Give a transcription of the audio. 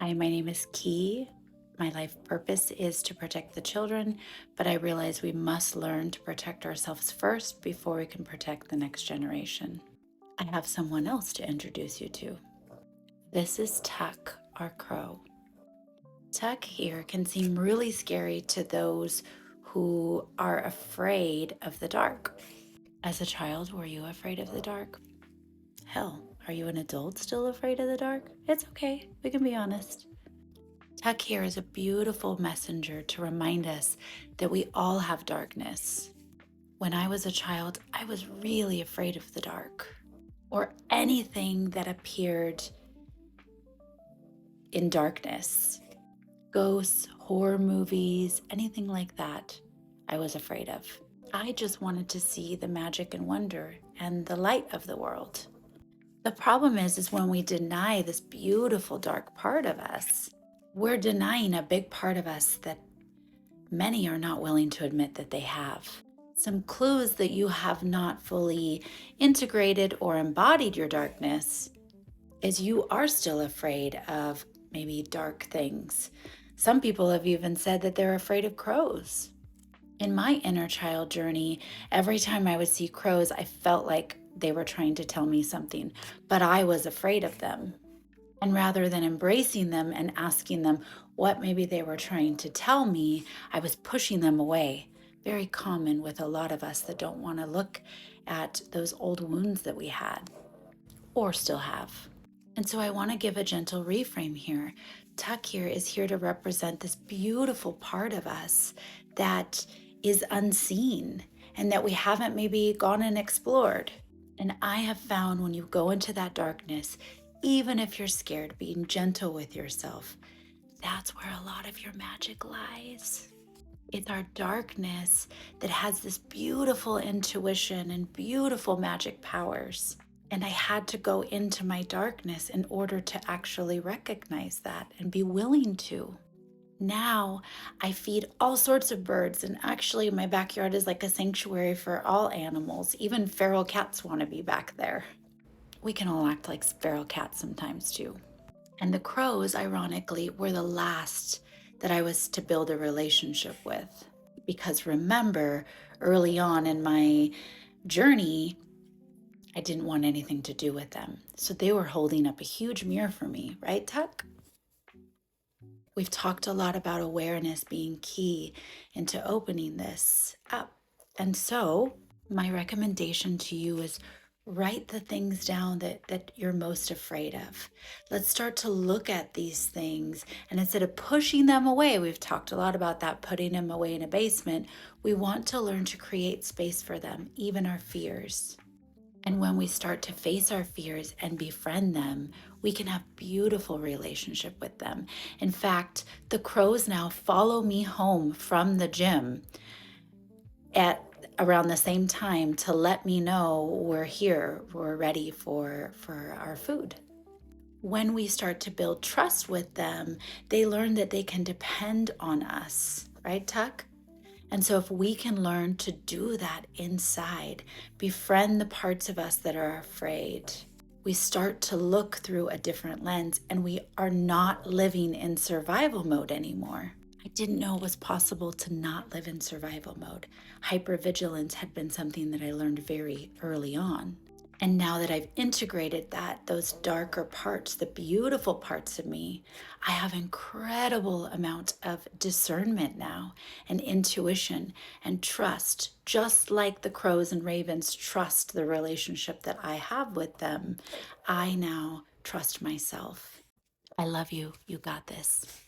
Hi, my name is Key. My life purpose is to protect the children, but I realize we must learn to protect ourselves first before we can protect the next generation. I have someone else to introduce you to. This is Tuck, our crow. Tuck here can seem really scary to those who are afraid of the dark. As a child, were you afraid of the dark? Hell, are you an adult still afraid of the dark? It's okay, we can be honest. Tuck here is a beautiful messenger to remind us that we all have darkness. When I was a child, I was really afraid of the dark or anything that appeared in darkness. Ghosts, horror movies, anything like that, I was afraid of. I just wanted to see the magic and wonder and the light of the world. The problem is when we deny this beautiful dark part of us, we're denying a big part of us that many are not willing to admit that they have. Some clues that you have not fully integrated or embodied your darkness is you are still afraid of maybe dark things. Some people have even said that they're afraid of crows. In my inner child journey, every time I would see crows, I felt like they were trying to tell me something, but I was afraid of them. And rather than embracing them and asking them what maybe they were trying to tell me, I was pushing them away. Very common with a lot of us that don't want to look at those old wounds that we had or still have. And so I want to give a gentle reframe here. Tuck here is here to represent this beautiful part of us that is unseen and that we haven't maybe gone and explored. And I have found when you go into that darkness, even if you're scared, being gentle with yourself, that's where a lot of your magic lies. It's our darkness that has this beautiful intuition and beautiful magic powers. And I had to go into my darkness in order to actually recognize that and be willing to. Now I feed all sorts of birds, and actually, my backyard is like a sanctuary for all animals. Even feral cats want to be back there. We can all act like feral cats sometimes too. And the crows, ironically, were the last that I was to build a relationship with. Because remember, early on in my journey, I didn't want anything to do with them. So they were holding up a huge mirror for me, right, Tuck? We've talked a lot about awareness being key into opening this up. And so my recommendation to you is write the things down that you're most afraid of. Let's start to look at these things. And instead of pushing them away, we've talked a lot about that, putting them away in a basement. We want to learn to create space for them, even our fears. And when we start to face our fears and befriend them, we can have beautiful relationship with them. In fact, the crows now follow me home from the gym at around the same time to let me know we're here, we're ready for our food. When we start to build trust with them, they learn that they can depend on us, right, Tuck? And so if we can learn to do that inside, befriend the parts of us that are afraid, we start to look through a different lens and we are not living in survival mode anymore. I didn't know it was possible to not live in survival mode. Hypervigilance had been something that I learned very early on. And now that I've integrated that, those darker parts, the beautiful parts of me, I have incredible amount of discernment now and intuition and trust, just like the crows and ravens trust the relationship that I have with them. I now trust myself. I love you. You got this.